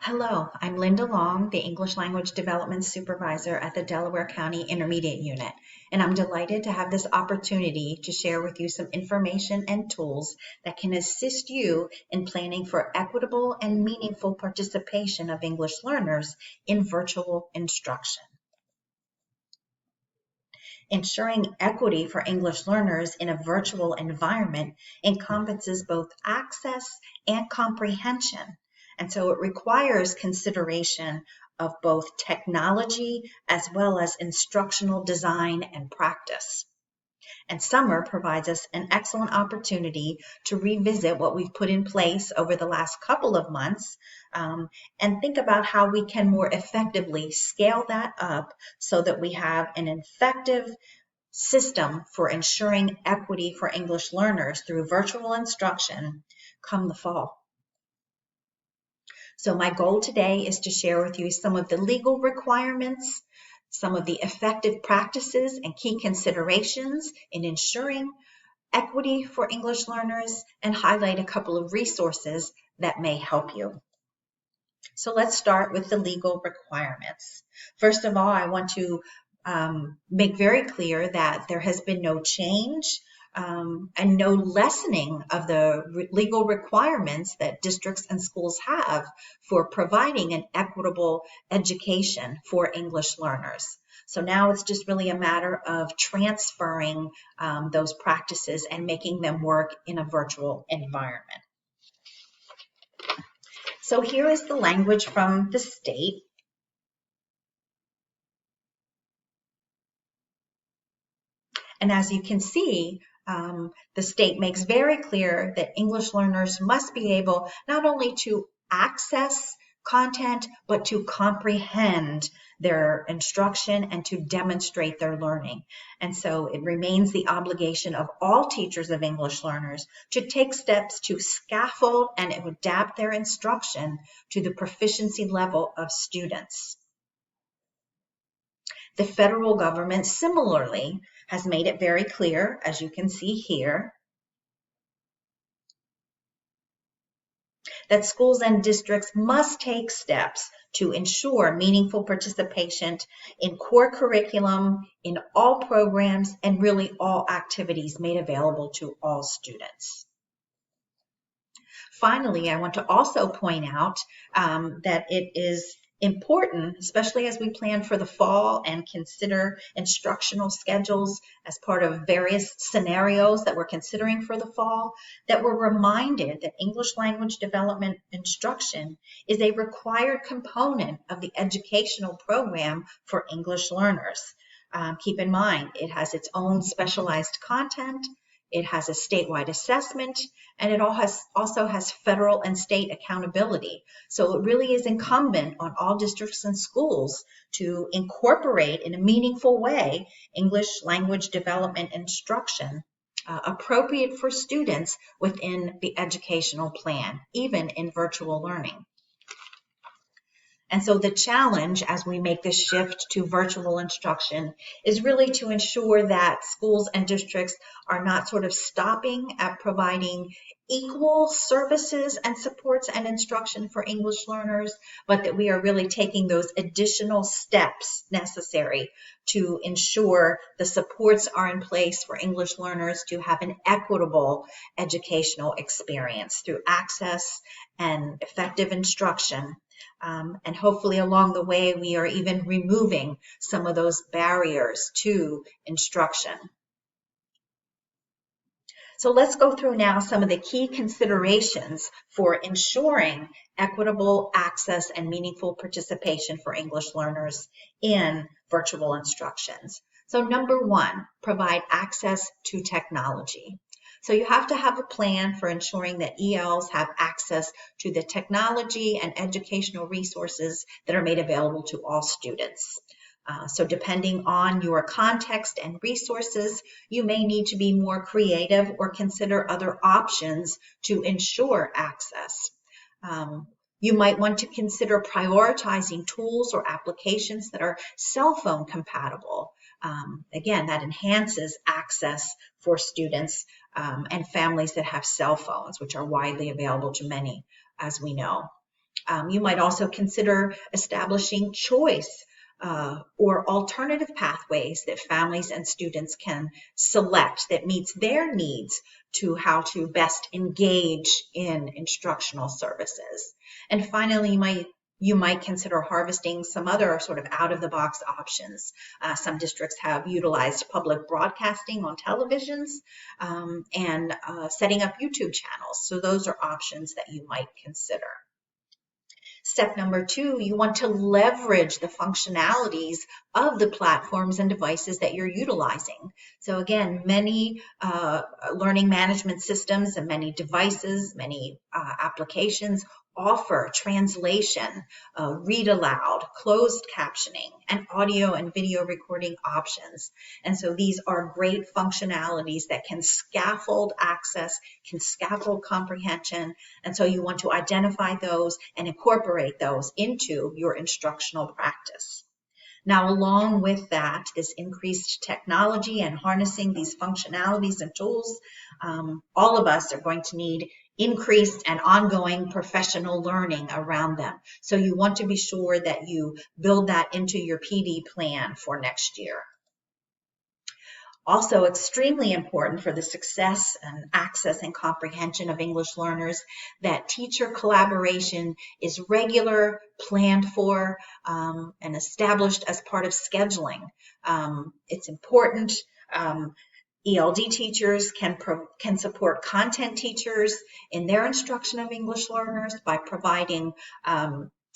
Hello, I'm Linda Long, the English Language Development Supervisor at the Delaware County Intermediate Unit, and I'm delighted to have this opportunity to share with you some information and tools that can assist you in planning for equitable and meaningful participation of English learners in virtual instruction. Ensuring equity for English learners in a virtual environment encompasses both access and comprehension. And so it requires consideration of both technology as well as instructional design and practice. And summer provides us an excellent opportunity to revisit what we've put in place over the last couple of months and think about how we can more effectively scale that up so that we have an effective system for ensuring equity for English learners through virtual instruction come the fall. So my goal today is to share with you some of the legal requirements, some of the effective practices and key considerations in ensuring equity for English learners, and highlight a couple of resources that may help you. So let's start with the legal requirements. First of all, I want to make very clear that there has been no change and no lessening of the legal requirements that districts and schools have for providing an equitable education for English learners. So now it's just really a matter of transferring those practices and making them work in a virtual environment. So here is the language from the state. And as you can see, the state makes very clear that English learners must be able not only to access content, but to comprehend their instruction and to demonstrate their learning. And so it remains the obligation of all teachers of English learners to take steps to scaffold and adapt their instruction to the proficiency level of students. The federal government similarly has made it very clear, as you can see here, that schools and districts must take steps to ensure meaningful participation in core curriculum, in all programs, and really all activities made available to all students. Finally, I want to also point out that it is important, especially as we plan for the fall and consider instructional schedules as part of various scenarios that we're considering for the fall, that we're reminded that English language development instruction is a required component of the educational program for English learners. Keep in mind, it has its own specialized content, it has a statewide assessment, and it also has federal and state accountability. So it really is incumbent on all districts and schools to incorporate in a meaningful way English language development instruction appropriate for students within the educational plan, even in virtual learning. And so the challenge as we make this shift to virtual instruction is really to ensure that schools and districts are not sort of stopping at providing equal services and supports and instruction for English learners, but that we are really taking those additional steps necessary to ensure the supports are in place for English learners to have an equitable educational experience through access and effective instruction. And hopefully along the way, we are even removing some of those barriers to instruction. So let's go through now some of the key considerations for ensuring equitable access and meaningful participation for English learners in virtual instructions. So number one, provide access to technology. So you have to have a plan for ensuring that ELs have access to the technology and educational resources that are made available to all students. So depending on your context and resources, you may need to be more creative or consider other options to ensure access. You might want to consider prioritizing tools or applications that are cell phone compatible. Again, that enhances access for students and families that have cell phones, which are widely available to many, as we know. You might also consider establishing choice or alternative pathways that families and students can select that meets their needs to how to best engage in instructional services. And finally, you might consider harvesting some other sort of out-of-the-box options. Some districts have utilized public broadcasting on televisions and setting up YouTube channels. So those are options that you might consider. Step number 2, you want to leverage the functionalities of the platforms and devices that you're utilizing. So again, many learning management systems and many devices, many applications offer translation, read aloud, closed captioning, and audio and video recording options. And so these are great functionalities that can scaffold access, can scaffold comprehension. And so you want to identify those and incorporate those into your instructional practice. Now, along with that, this increased technology and harnessing these functionalities and tools, all of us are going to need increased and ongoing professional learning around them. So you want to be sure that you build that into your PD plan for next year. Also extremely important for the success and access and comprehension of English learners that teacher collaboration is regular, planned for, and established as part of scheduling. It's important. ELD teachers can support content teachers in their instruction of English learners by providing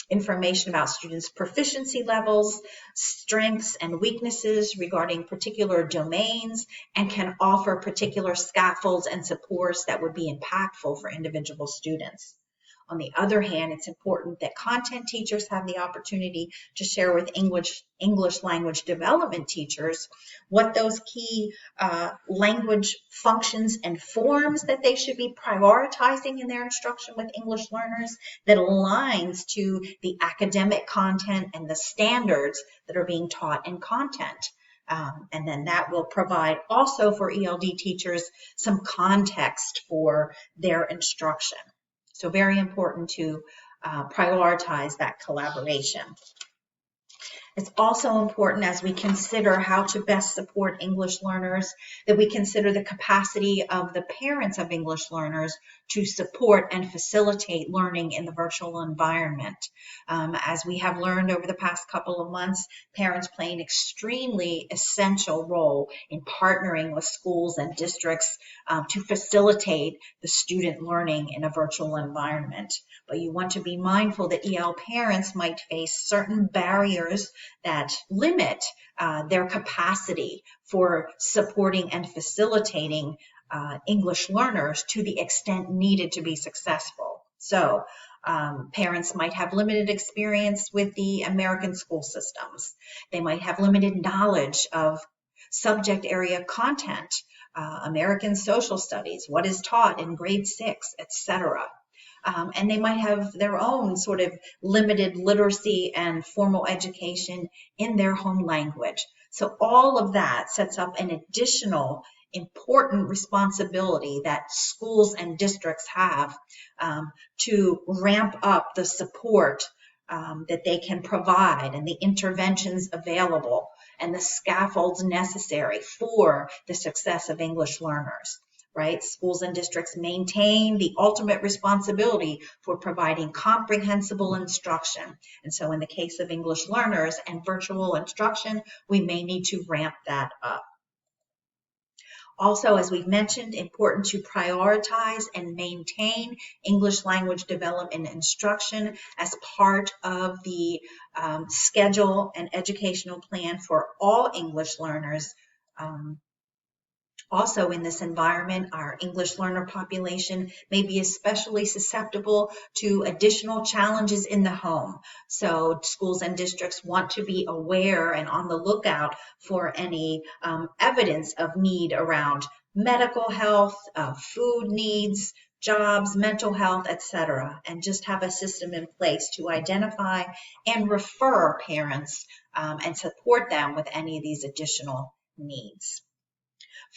information about students' proficiency levels, strengths and weaknesses regarding particular domains, and can offer particular scaffolds and supports that would be impactful for individual students. On the other hand, it's important that content teachers have the opportunity to share with English language development teachers what those key language functions and forms that they should be prioritizing in their instruction with English learners that aligns to the academic content and the standards that are being taught in content. And then that will provide also for ELD teachers some context for their instruction. So very important to prioritize that collaboration. It's also important as we consider how to best support English learners that we consider the capacity of the parents of English learners to support and facilitate learning in the virtual environment. As we have learned over the past couple of months, parents play an extremely essential role in partnering with schools and districts to facilitate the student learning in a virtual environment. But you want to be mindful that EL parents might face certain barriers that limit their capacity for supporting and facilitating English learners to the extent needed to be successful. So parents might have limited experience with the American school systems. They might have limited knowledge of subject area content, American social studies, what is taught in grade 6, etc. And they might have their own sort of limited literacy and formal education in their home language. So all of that sets up an additional important responsibility that schools and districts have to ramp up the support that they can provide and the interventions available and the scaffolds necessary for the success of English learners. Right? Schools and districts maintain the ultimate responsibility for providing comprehensible instruction. And so in the case of English learners and virtual instruction, we may need to ramp that up. Also, as we've mentioned, important to prioritize and maintain English language development and instruction as part of the schedule and educational plan for all English learners. Also in this environment, our English learner population may be especially susceptible to additional challenges in the home. So schools and districts want to be aware and on the lookout for any evidence of need around medical health, food needs, jobs, mental health, etc., and just have a system in place to identify and refer parents and support them with any of these additional needs.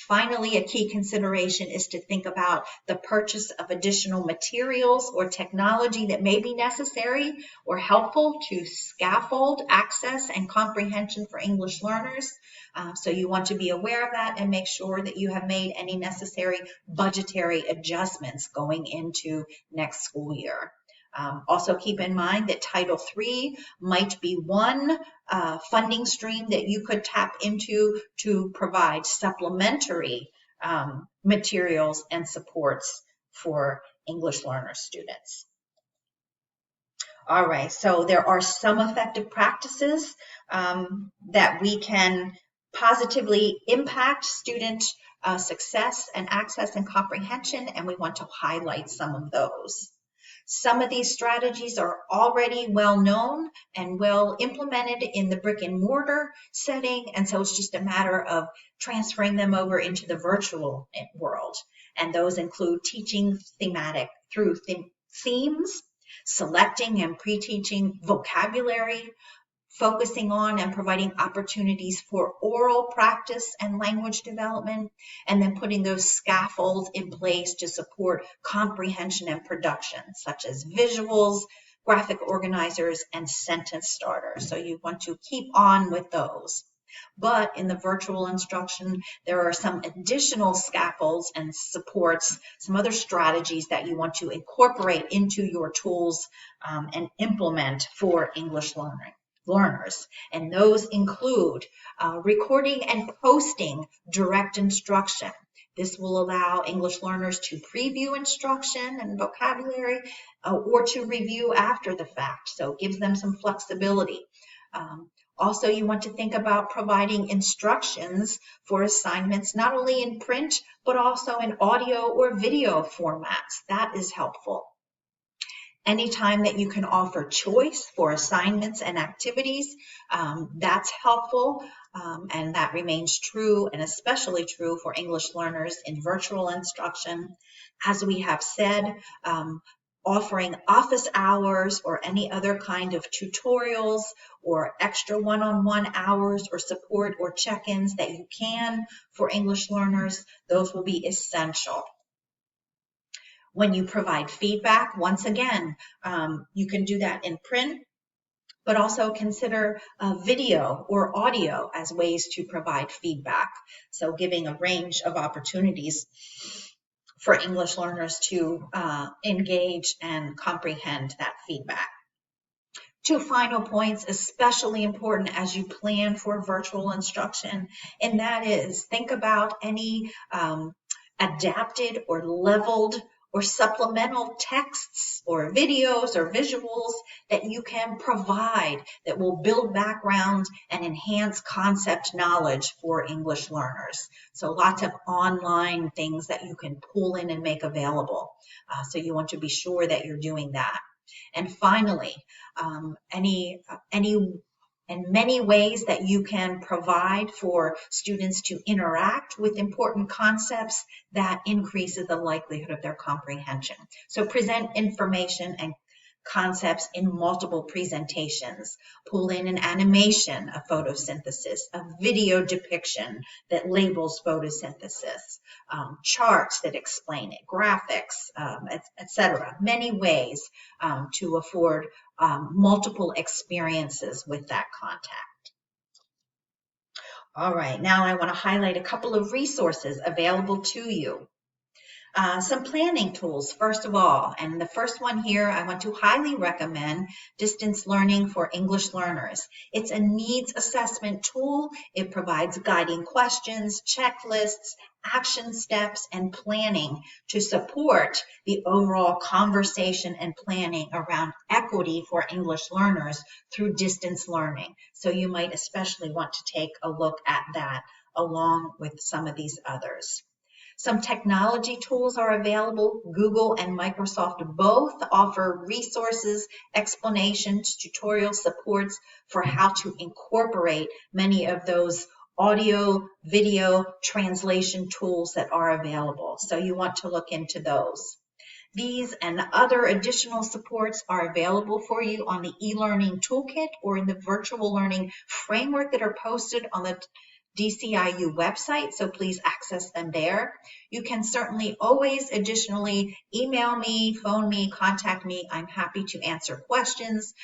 Finally, a key consideration is to think about the purchase of additional materials or technology that may be necessary or helpful to scaffold access and comprehension for English learners. So you want to be aware of that and make sure that you have made any necessary budgetary adjustments going into next school year. Also keep in mind that Title III might be one funding stream that you could tap into to provide supplementary materials and supports for English learner students. All right, so there are some effective practices that we can positively impact student success and access and comprehension, and we want to highlight some of those. Some of these strategies are already well known and well implemented in the brick and mortar setting, and so it's just a matter of transferring them over into the virtual world. And those include teaching thematic through themes, selecting and pre-teaching vocabulary, focusing on and providing opportunities for oral practice and language development, and then putting those scaffolds in place to support comprehension and production, such as visuals, graphic organizers, and sentence starters. So you want to keep on with those. But in the virtual instruction, there are some additional scaffolds and supports, some other strategies that you want to incorporate into your tools and implement for English learners. And those include recording and posting direct instruction. This will allow English learners to preview instruction and vocabulary or to review after the fact. So it gives them some flexibility. Also, you want to think about providing instructions for assignments, not only in print, but also in audio or video formats. That is helpful. Anytime that you can offer choice for assignments and activities, that's helpful, and that remains true and especially true for English learners in virtual instruction. As we have said, offering office hours or any other kind of tutorials or extra one-on-one hours or support or check-ins that you can for English learners, those will be essential. When you provide feedback, once again, you can do that in print, but also consider video or audio as ways to provide feedback. So giving a range of opportunities for English learners to engage and comprehend that feedback. 2 final points, especially important as you plan for virtual instruction, and that is think about any adapted or leveled or supplemental texts or videos or visuals that you can provide that will build background and enhance concept knowledge for English learners. So lots of online things that you can pull in and make available. So you want to be sure that you're doing that. And finally, many ways that you can provide for students to interact with important concepts that increases the likelihood of their comprehension. So present information and concepts in multiple presentations. Pull in an animation of photosynthesis, a video depiction that labels photosynthesis, charts that explain it, graphics, etc. Many ways to afford multiple experiences with that contact. All right, now I want to highlight a couple of resources available to you. Some planning tools, first of all, and the first one here, I want to highly recommend Distance Learning for English Learners. It's a needs assessment tool. It provides guiding questions, checklists, action steps, and planning to support the overall conversation and planning around equity for English learners through distance learning. So you might especially want to take a look at that along with some of these others. Some technology tools are available. Google and Microsoft both offer resources, explanations, tutorial supports for how to incorporate many of those audio, video translation tools that are available. So you want to look into those. These and other additional supports are available for you on the e-learning toolkit or in the virtual learning framework that are posted on the DCIU website, so please access them there. You can certainly always additionally email me, phone me, contact me. I'm happy to answer questions.